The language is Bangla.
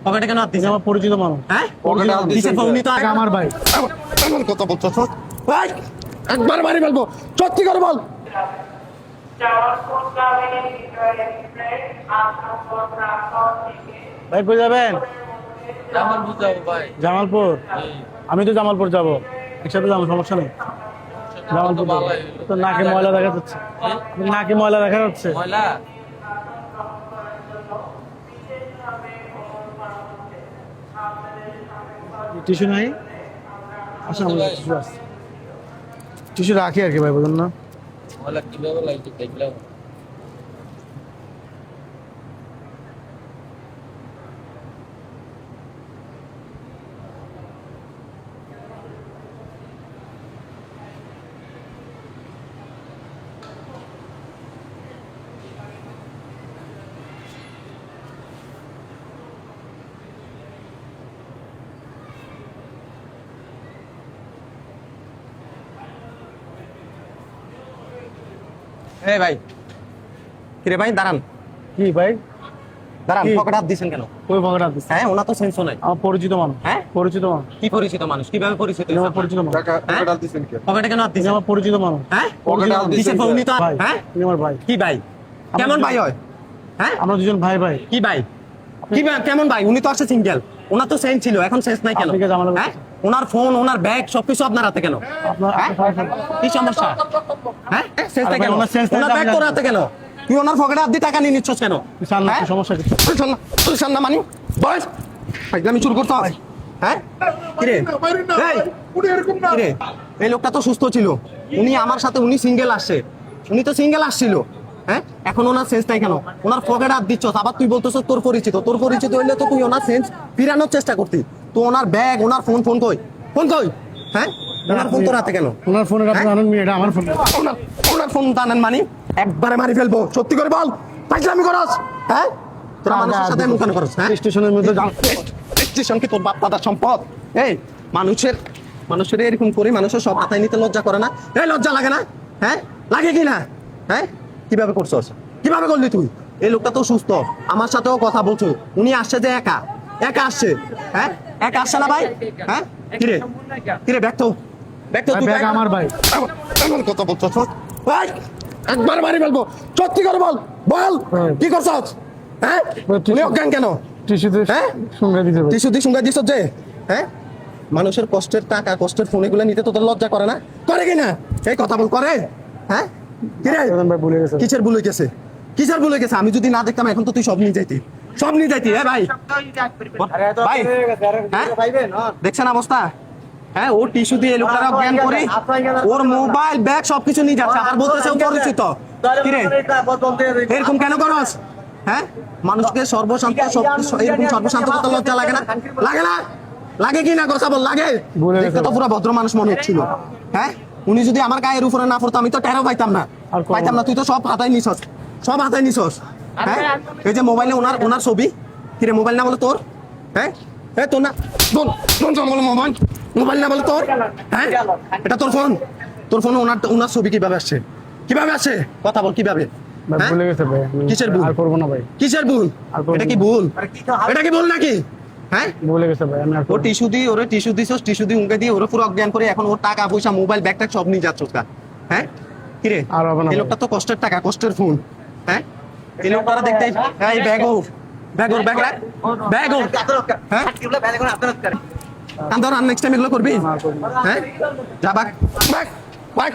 পকেটে কেন হাত দিছেন? আমার পরিচিত মানুষ। হ্যাঁ পকেটে হাত দিছেন কিসের উনি তো টাকা আমার ভাই। এমন কথা বলছো সৎ? ভাই একবার মারি ফেলবো, সত্যি করে বল। ভাই কই যাবেন? জামালপুর যাবো ভাই। জামালপুর? আমি তো জামালপুর যাবো, একসাথে যাবো, সমস্যা নেই। জামালপুর যাবো। তো নাকে ময়লা দেখা যাচ্ছে, নাকে ময়লা দেখা যাচ্ছে। ময়লা টিস্যু নাই? আচ্ছা টিস্যু রাখি আর কি ভাই, বলুন না। ময়লা কিভাবে লাগছে দেখলাম। এই ভাই, কিরে ভাই দাঁড়ান, কি ভাই? দাঁড়ান, কি? পকেটে হাত দিছেন কেন? কই পকেট হাত দিচ্ছে? হ্যাঁ, ওনা তো সেন্সও নাই। আমার পরিচিত মানুষ। হ্যাঁ? পরিচিত মানুষ। কি পরিচিত মানুষ? কিভাবে পরিচিত? আমার পরিচিত মানুষ। টাকা পকেটে হাত দিছেন কে? পকেটে কেন হাত দিছেন? আমার পরিচিত মানুষ। হ্যাঁ পকেটে হাত দিছেন কিসের কে? উনি তো ভাই, হ্যাঁ তুমি আমার ভাই। কি ভাই? কেমন ভাই হয়? হ্যাঁ আমরা দুজন ভাই ভাই। কি ভাই? কি ভাই? কেমন ভাই? উনি তো আসছে সিঙ্গেল, ওনার তো সেন্স ছিল, এখন সেন্স নাই কেন? আপনি কে জামাল? হ্যাঁ, ওনার ফোন, ওনার ব্যাগ সবকিছু আপনার হাতে কেন? আপনার হ্যাঁ? কি সমস্যা? হ্যাঁ সেন্স নাই আরে ভাই, কেন? ওনার sense নাই ওনার তো ব্যাগ আমি তোর জানি। হাতে কেন? তুই ওনার পকেটে হাত দিয়ে টাকা নিয়ে নিচ্ছস কেন? চান না, হ্যাঁ? সমস্যা কি? তুই চান না মানি বস, আমি চুর করতে হয়। হ্যাঁ কিরে এই, কিরে, এই লোকটা তো সুস্থ ছিল, উনি আমার সাথে, উনি সিঙ্গেল আসছে, উনি তো সিঙ্গেল আসছিল। হ্যাঁ, এখন ওনার সেন্স নাই কেন? ওনার পকেটে হাত দিচ্ছ, আবার তুই বলতেছ তোর পরিচিত। তোর পরিচিত হইলে তো তুই ওনার সেন্স ফিরানোর চেষ্টা করতি। তো ওনার ব্যাগ, ওনার ফোন, ফোন কই? ফোন কই? হ্যাঁ, ওনার ফোন তোর হাতে কেন? ওনার ফোনের আপনি আনন্দ এটা আমার ফোন। ওনার ওনার ফোন টানেন মানি একবারে মারি ফেলবো, সত্যি করে বল, পাগলামি করস? হ্যাঁ, তোরা মানুষের সাথে মুখানো করস? হ্যাঁ, স্টেশনের মধ্যে স্টেশন কি তোর বাপ দাদার সম্পদ? এই মানুষের এরকম করে মানুষের সব হাতায় নিতে লজ্জা করে না? এই লজ্জা লাগে না? হ্যাঁ লাগে কি না? হ্যাঁ, কিভাবে করছস? কিভাবে করলি তুই? এই লোকটা তো সুস্থ, আমার সাথেও কথা বলছো, উনি আসছে যে একা একা আসছে। হ্যাঁ, একা আসছে না ভাই? হ্যাঁ কিরে, কিরে ব্যাগ তো, ব্যাগ তো তুই, ব্যাগ আমার ভাই। এমন কথা বলছো সৎ? ভাই একবার মারি ফেলবো, সত্যি করে বল। বল কি করছস? হ্যাঁ তুমি অজ্ঞান কেন? টিস্যুতে হ্যাঁ? সঙ্গে দিতে ভাই। টিস্যু দিয়ে সঙ্গে দিছ যে? হ্যাঁ, মানুষের কষ্টের টাকা, কষ্টের ফোন এগুলো নিতে তোদের লজ্জা করে না? করে কি না? এই কথা বল, করে? হ্যাঁ কিরে, ভাই ভুলে গেছে। কিসের ভুল হয়ে গেছে? কিসের ভুল হয়ে গেছে? আমি যদি না দেখতাম এখন তো তুই সব নিয়ে যাইতি, সব নিয়ে যাইতি। হ্যাঁ ভাই, ভাই, হ্যাঁ? দেখছেন অবস্থা? হ্যাঁ, ও টিস্যু দিয়ে লোকটারা জ্ঞান করে ওর মোবাইল ব্যাগ সবকিছু নিয়ে যাচ্ছে, আবার বলতেছে ও পরিচিত। কিরে, এরকম কেন করস? হ্যাঁ, মানুষকে সর্বশান্ত এরকম সর্বশান্ত করতে লজ্জা লাগে না? লাগে না? লাগে কি না কথা বল, লাগে? ভুলে গেছে। দেখতে তো পুরো ভদ্র মানুষ মনে হচ্ছিল। হ্যাঁ, উনি যদি আমার গায়ের উপরে না পড়তো আমি তো টেরও পাইতাম না, আর কখন? পাইতাম না। তুই তো সব হাতায় নিছস, সব হাতায় নিছস। হ্যাঁ, এই যে মোবাইলে ওনার ছবি, কিরে মোবাইল না বলে তোর? হ্যাঁ, হ্যাঁ তোর না, বল বল মোবাইল, মোবাইল না বলে তোর? হ্যাঁ, এটা তোর ফোন, তোর ফোনে ওনার ছবি কিভাবে আসছে? কিভাবে আসছে? কথা বল কিভাবে? ভাই হ্যাঁ? ভুলে গেছে ভাই। আমি কিসের ভুল? আর করবো না ভাই। কিসের ভুল? আর করবো এটা কি না। ভুল? এটা কি ভুল নাকি? হ্যাঁ, ভুলে গেছে ভাই, আমি আর ও করবো না। টিস্যু দিয়ে, ওরে টিস্যু দিছস, টিস্যু দিয়ে উঙ্কে দিয়ে ওরে পুরো অজ্ঞান করে এখন ওর টাকা পয়সা, মোবাইল ব্যাগ ট্যাগ সব নিয়ে যাচ্ছ। হ্যাঁ কিরে, আর হবে না এই ভাই। লোকটা তো কষ্টের টাকা, কষ্টের ফোন। হ্যাঁ, এই লোকটারা দেখতে, এই ব্যাগ ও ব্যাগ ওর ব্যাগ রাখ, ব্যাগ ও। হ্যাঁ, কান্দর আর নেক্সট টাইম এগুলো করবি? না, করবো না। হ্যাঁ, যা বাক বাক বাক।